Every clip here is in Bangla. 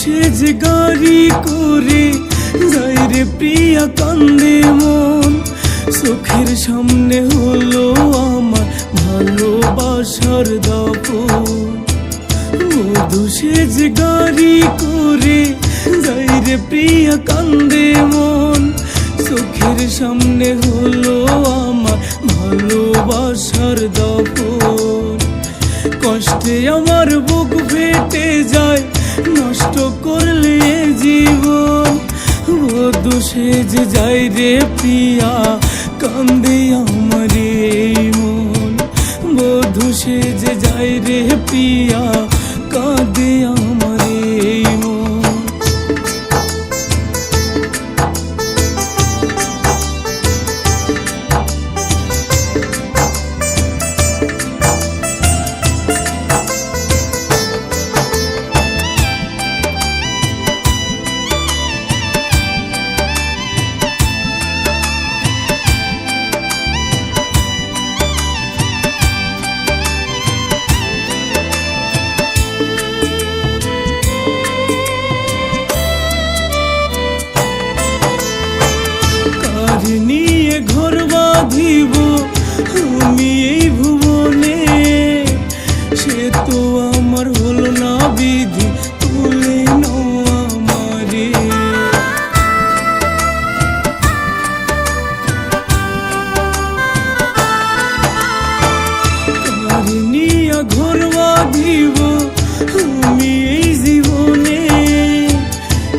সেজ গাড়ি করে যাই রে প্রিয়া কান্দে মন, চোখের সামনে হলো আমার ভালোবাসার দাপন। মধু সেজ গাড়ি করে যাই রে প্রিয়া কান্দে মন, চোখের সামনে হলো আমার ভালোবাসার দাপন। কষ্টে আমার বুক ফেটে যায়, নষ্ট করলে জীবন। বধূ সেজে যাই রে প্রিয়া কান্দে আমার মন, বধূ সেজে যাই রে প্রিয়া কাঁদে আমার মন। নিয়ে ঘর বাঁধিব আমি এই ভুবনে, সে তো আমার হলো না বিধি, তুলে নাও আমারে। কার নিয়ে ঘর বাঁধিব আমি এই জীবনে,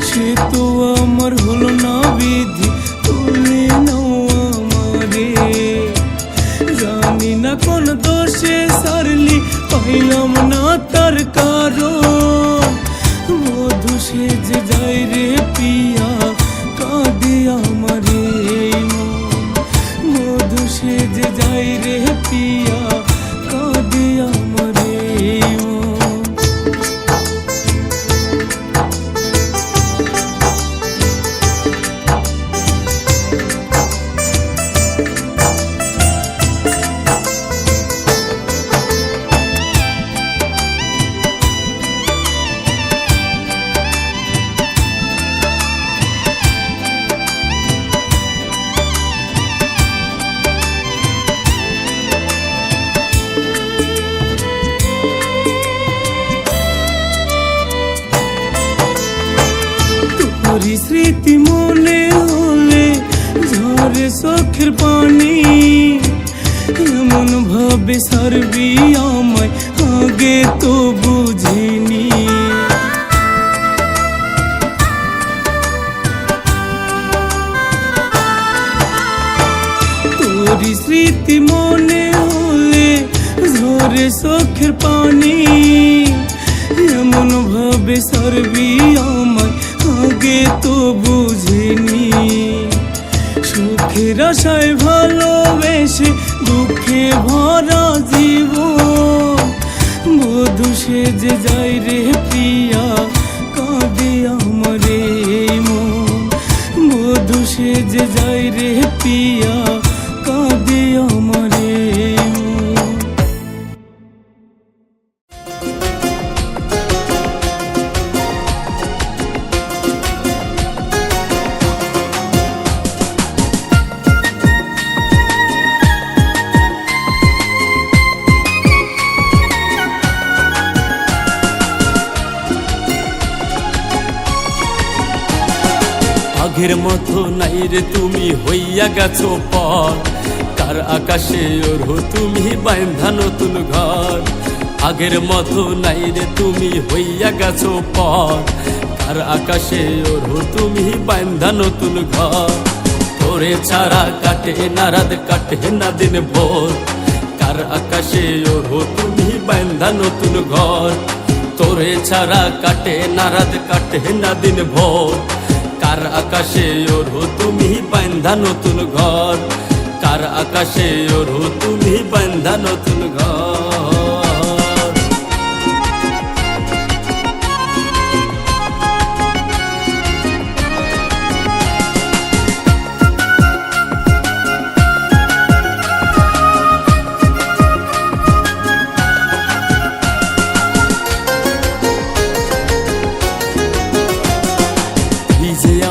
সে তো আমার হলো না বিধি, তুলে নাও আমারে। জানি না কোন দোষে সারলি, পাইলাম না তার কারণ। মধু সেজে যাই রে প্রিয়া কাঁদে আমারে মন, মধু সেজে যাই রে প্রিয়া কাঁদে আমারে মন। স্মৃতি মনে হলে ঝরে চোখের পানি, এমন ভাবে সারবি আমায় আগে তো বুঝিনি। তোরি স্মৃতি মনে হলে ঝরে চোখের পানি, এমন ভাবে সারবি আমায় আগে তো বুঝিনি। সুখের আশায় ভালোবেসে দুঃখে ভরা জীবন, বধূ সেজে যাই রে প্রিয়া কাঁদে আমারে মন, বধূ সেজে যাই রে প্রিয়া কাঁদে আমারে মন। আগের মতো নাই রে তুমি হইয়া গেছো পর, কার আকাশে ওরো তুমি বাঁধা নতুন ঘর। আগের মতো নাই রে তুমি হইয়া গেছো পর, কার আকাশে ওরো তুমি বাঁধা নতুন ঘর। তোরে ছাড়া কাটে না রাত, কাটে না দিন ভোর, কার কার আকাশে ওরো তুমি বাইন্ধা নতুন ঘর। তোরে ছাড়া কাটে না রাত, কাটে না দিন ভোর। কার আকাশে ওরো তুমি বাইন্ধা নতুন ঘর। কার আকাশে ওরো তুমি বাইন্ধা নতুন ঘর।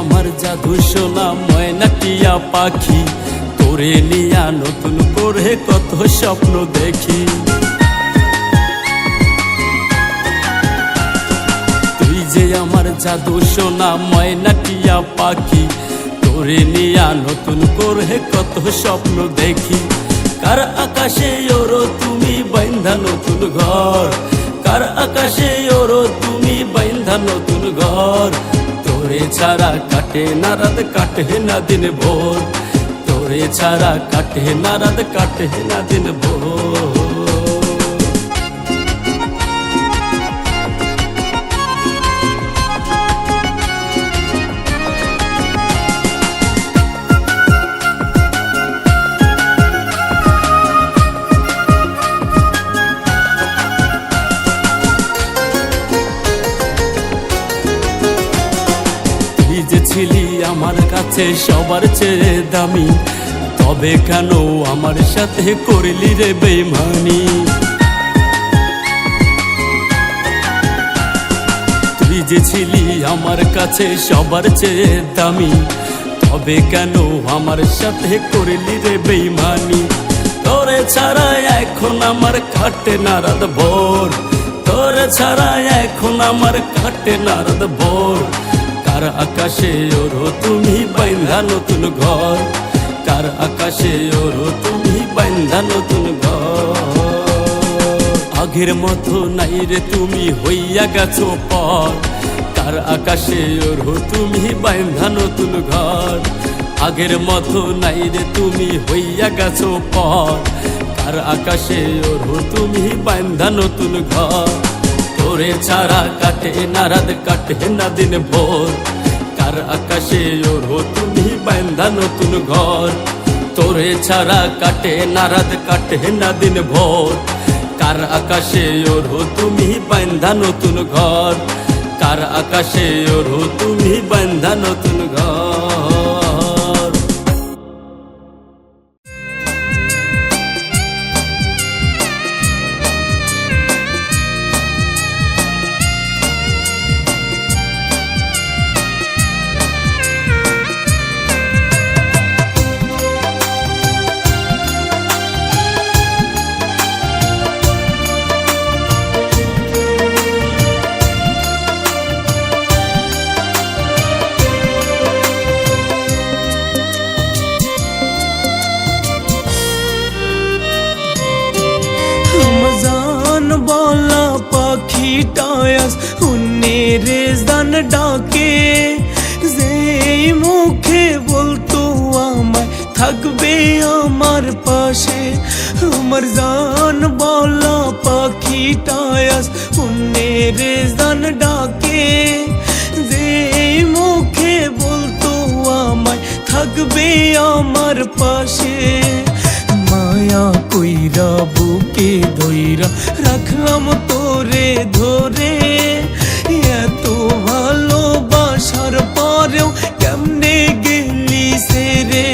আমার জাদু সোনা ময়না টিয়া পাখি, তোরে নিয়া নতুন করে কত স্বপ্ন দেখি। তুই যে আমার জাদু সোনা ময়না টিয়া পাখি, তোরে নিয়া নতুন করে কত স্বপ্ন দেখি। কার আকাশে ওরো তুমি বাইন্ধা নতুন ঘর। কার আকাশে ওরো তুমি বাইন্ধা নতুন ঘর। তোরে ছাড়া কাটে না রাত, কাটে না দিন ভোর। তোরে ছাড়া কাটে না রাত, কাটে না দিন ভোর। ছিলি আমার কাছে সবার চেয়ে দামি, তবে কেন আমার সাথে করলি রে বেইমানি। তুই যে ছিলি আমার কাছে সবার চেয়ে দামি, তবে কেন আমার সাথে করলি রে বেইমানি। তোরে ছাড়া এখন আমার কাটে না রাত ভোর। তোরে ছাড়া এখন আমার কাটে না রাত ভোর। কার আকাশে ওরো তুমি বাইন্ধা নতুন ঘর। কার আকাশে ওরো তুমি বাইন্ধা নতুন ঘর। আগের মতো নাই রে তুমি হইয়া গেছো পর। কার আকাশে ওরো তুমি বাইন্ধা নতুন ঘর। আগের মতো নাই রে তুমি হইয়া গেছো পর। কার আকাশে ওরো তুমি বাইন্ধা নতুন ঘর। তোরে ছাড়া কাটে না রাত, কাটে না দিন ভোর। কার আকাশে ওরো তুমি বাইন্ধা নতুন ঘর। তোরে ছাড়া কাটে না রাত, কাটে না দিন ভোর। কার আকাশে ওরো তুমি বাইন্ধা নতুন ঘর। কার আকাশে ওরো তুমি বাইন্ধা নতুন ঘর। টায়াস উন্নে রেজান ডাকে, যেই মুখে বলতো আমায় থাকবে আমার পাশে। আমার জান বলা পাখি টায়াস উন্নে রেজান ডাকে, যেই মুখে বলতো আমায় থাকবে আমার পাশে। মায়া কইরা বুকে ধইরা রাখলাম তোরে ধরে, এত ভালোবাসার পরেও কেমনে গেলি সেরে।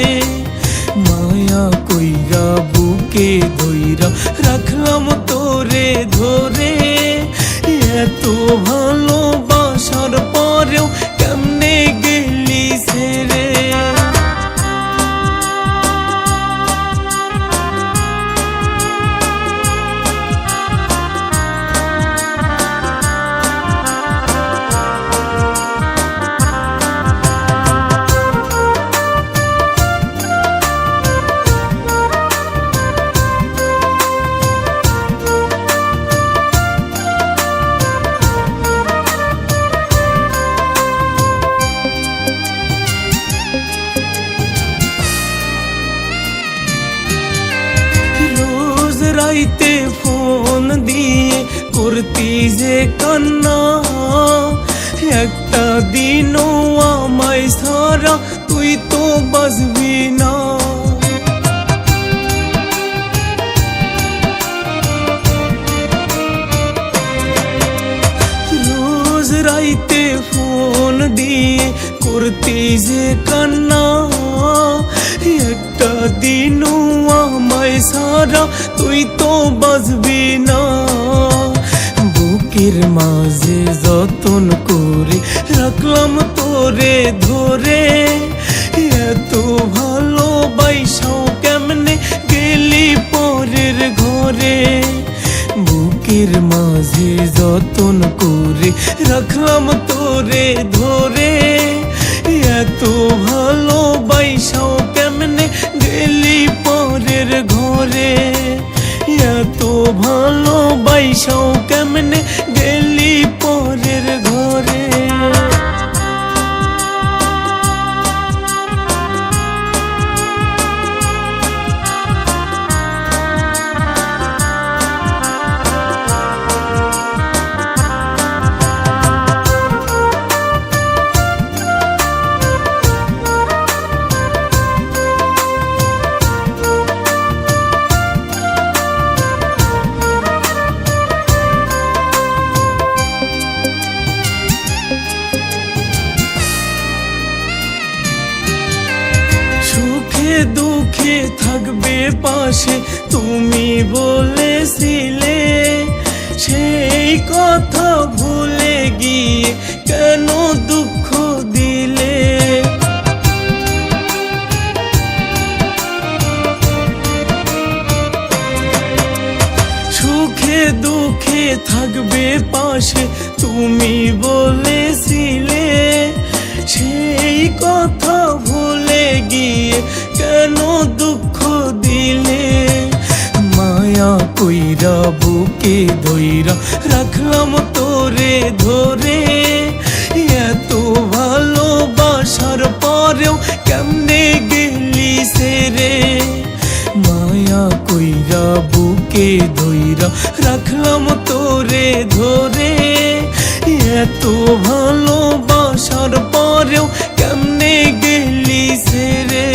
মায়া কইরা বুকে ধইরা রাখলাম তোরে ধরে, এত ভালোবাসার পরেও কেমনে গেলি সেরে। করতি যে কান্না, একটা দিনও আমায় ছাড়া তুই তো বাঁচবি না। রোজ রাইতে ফোন দিয়ে করতি যে কান্না, একটা দিনও আমায় ছাড়া তুই তো বাঁচবি না। বুকের মাঝে যতন করে রাখলাম তোরে ধরে, এত ভালোবাসাও কেমনে গেলি পরের ঘরে। বুকের মাঝে যতন করে রাখলাম তোরে ধরে, এত ভালোবাসাও কেমনে গেলি পরের ঘরে। এত ভালোবাসাও কেমনে গেলি পরের ঘরে। দুঃখে থাকবে পাশে তুমি বলেছিলে, সেই কথা ভুলে গিয়ে কেন দুঃখ দিলে। সুখে দুঃখে থাকবে পাশে তুমি বলেছিলে, সেই কথা ভুলে গিয়ে কেন দুঃখ দিলে। মায়া কইরা বুকে ধইরা রাখলাম তোরে ধরে, এত ভালোবাসার পরেও কেমনে গেলি সেরে। মায়া কইরা বুকে ধইরা রাখলাম তোরে ধরে, এত ভালোবাসার পরেও কেমনে গেলি সেরে।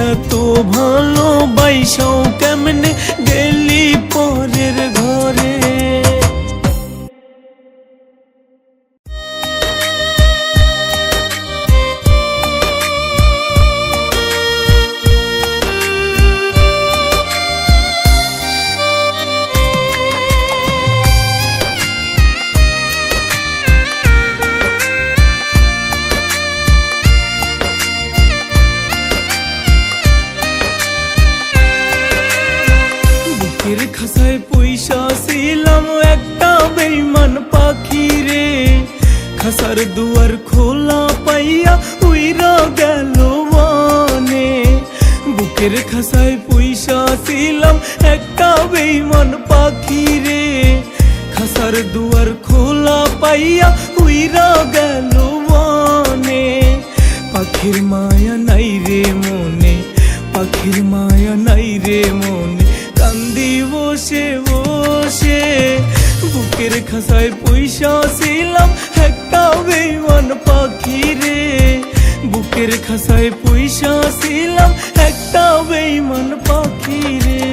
এত ভালোবাসাও কেমনে গেলি পরের ঘরে। খাসায় পয়সা ছিলাম একটা বেইমান পাখি রে, খাসার দুয়ার খোলা পাইয়া উইরা গেল বনে। বুকের খাসায় পয়সা ছিলাম একটা বেইমান পাখি রে, খাসার দুয়ার খোলা পাইয়া উইরা গেল বনে। পাখির মায়া নাই রে মনে, পাখির মায়া নাই রে মনে, কান্দি বসে বসে। বুকের খাসায় পয়সা ছিলাম একটা বেইমান পাখি রে, বুকের খাসায় পয়সা ছিলাম একটা বেইমান পাখি রে।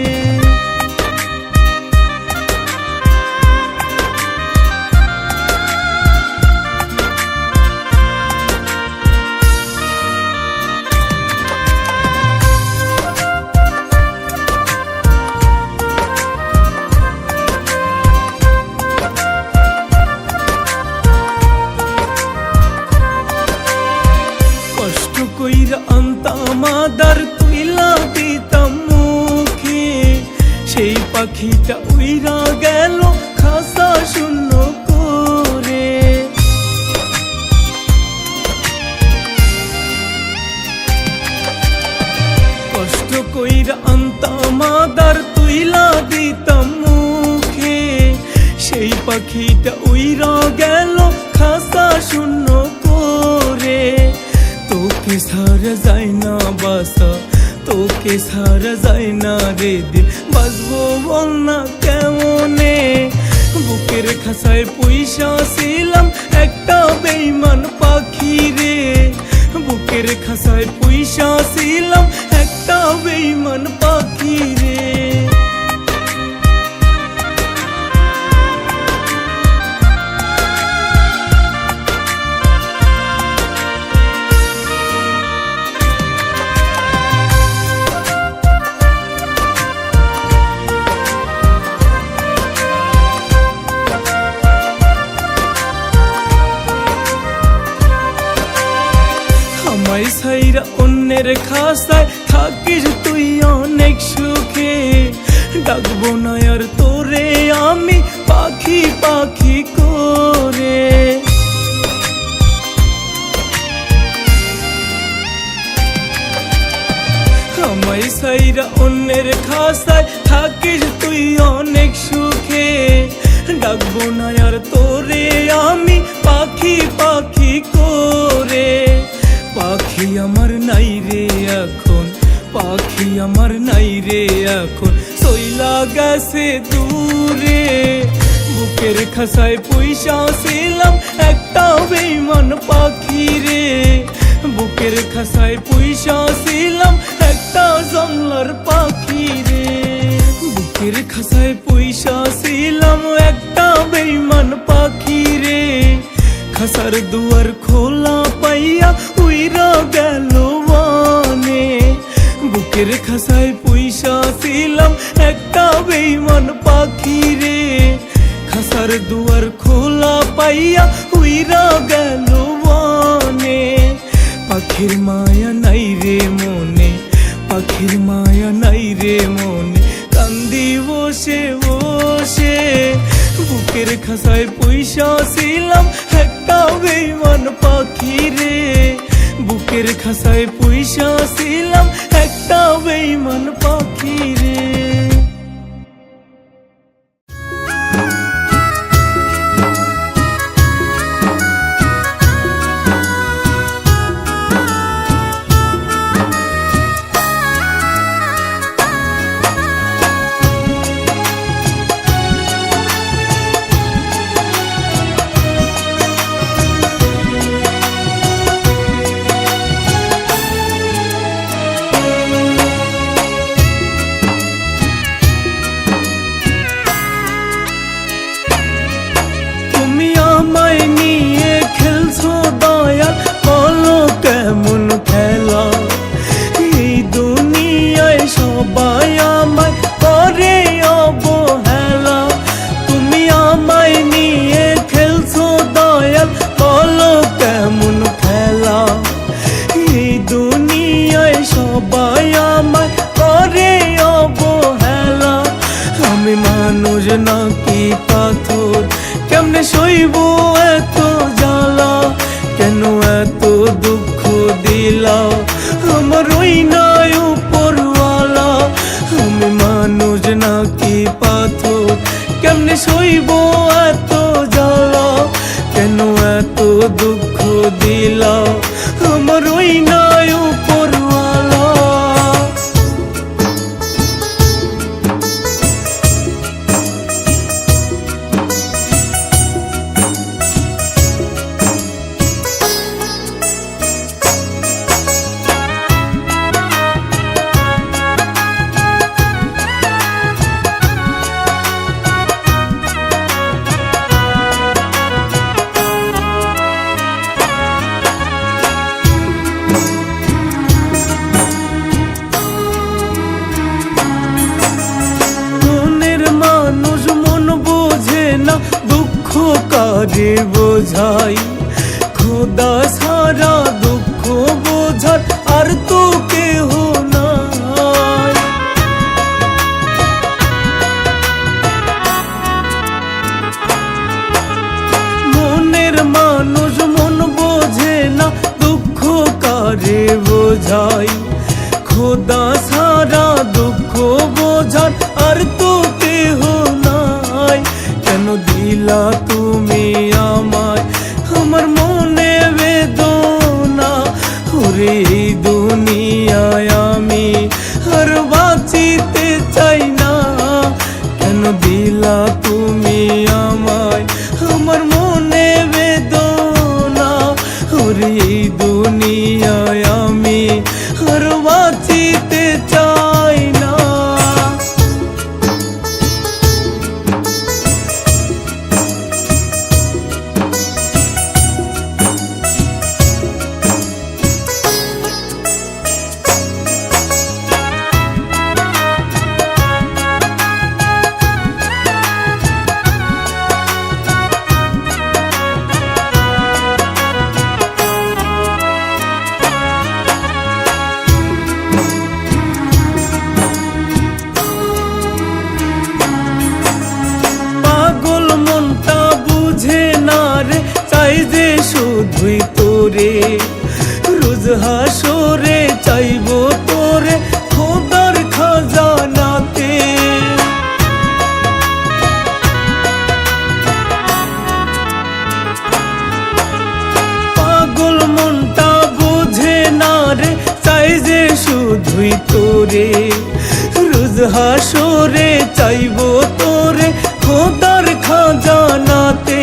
মাদার তুইলা দিতাম মুখে, সেই পাখিটা উইরা গেল খাসা শূন্য করে। কষ্ট কইরা আনতাম মাদার তুইলা দিতাম মুখে, সেই পাখিটা উইরা গেল খাসা শূন্য করে। তোকে সারা যায় না বাসা, তোকে সারা যায় না রে দিল, বাঁচবো বল না কেমনে। খাঁচায় পয়সা ছিলাম একটা বেঈমান পাখি রে, বুকের খাঁচায় পয়সা ছিলাম একটা বেঈমান পাখি রে। আমায় ছাইরা অন্যের খাসায় থাকিস তুই অনেক সুখে, ডাকবো না আর তোরে আমি পাখি পাখি করে। আমায় ছাইরা অন্যের খাসায় থাকিস তুই অনেক সুখে, ডাকবো না আর তোরে আমি পাখি পাখি করে। পাখি আমার নাই রে এখন, পাখি আমার নাই রে এখন, চইলা গেছে দূরে। বুকের খাঁচায় পয়সা ছিলাম একটা বেঈমান পাখি রে, বুকের খাঁচায় পয়সা ছিলাম একটা জংলার পাখি রে। বুকের খাঁচায় পয়সা ছিলাম একটা বেঈমান পাখি রে, খাঁচার দুয়ার খোলা পাইয়া উইরা গেল বনে। বুকের খাঁচায় পয়সা ছিলাম একটা বেঈমান পাখি রে, খাঁচার দুয়ার খোলা পাইয়া উইরা গেল বনে। পাখির মায়া নাই রে মনে, পাখির মায়া নাই রে মনে, কান্দি বসে বসে। বুকের খাঁচায় পয়সা ছিলাম একটা বেঈমান পাখি রে, বুকের খাঁচায় পয়সা ছিলাম একটা বেঈমান পাখি রে। কেমন খেলা এই দুনিয়ায় সবাই আমায় করে অবহেলা, তুমি আমায় নিয়ে খেলছো দয়াল বলো কেমন খেলা। এই দুনিয়ায় সবাই আমায় করে অবহেলা, আমি মানুষ নাকি পাথর কেমনে সইব এত জ্বালা, কেন এত দুঃখ দিলা আমার ওই নাই উপরওয়ালা। আমি মানুষ নাকি পাথর কেমনে সইব এত জ্বালা, কেন এত দুঃখ দিলা আমার ওই নাই উপরওয়ালা। কারে বোঝাই খোদা সারা দুঃখ বোঝার আর তো কেহ নাই। মনের মানুষ মন বোঝে না দুঃখ কারে বোঝাই, খোদা সারা দুঃখ বোঝার আর তো কেহ নাই। কেন দিলা তুমি আমায় আমার মনে বেদনা, ওরে এই দুনিয়ায় আমি আর বাঁচিতে চাই না। কেন দিলা তুমি আমায় শুধুই তোরে, রোজ হাসরে চাইবো তোরে খোদার খাজানাতে।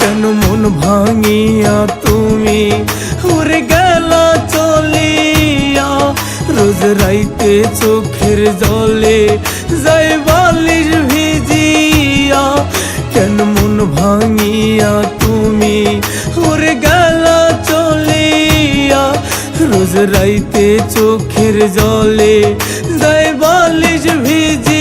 কেন মন ভাঙিয়া তুমি উড়ে গেলা চলিয়া, রোজ রাইতে চোখের জলে যায় বালিশ ভিজিয়া। কেন মন ভাঙিয়া তুমি উড়ে গেলা চলিয়া, রোজ রাইতে চোখের জলে যায় বালিশ ভিজিয়া।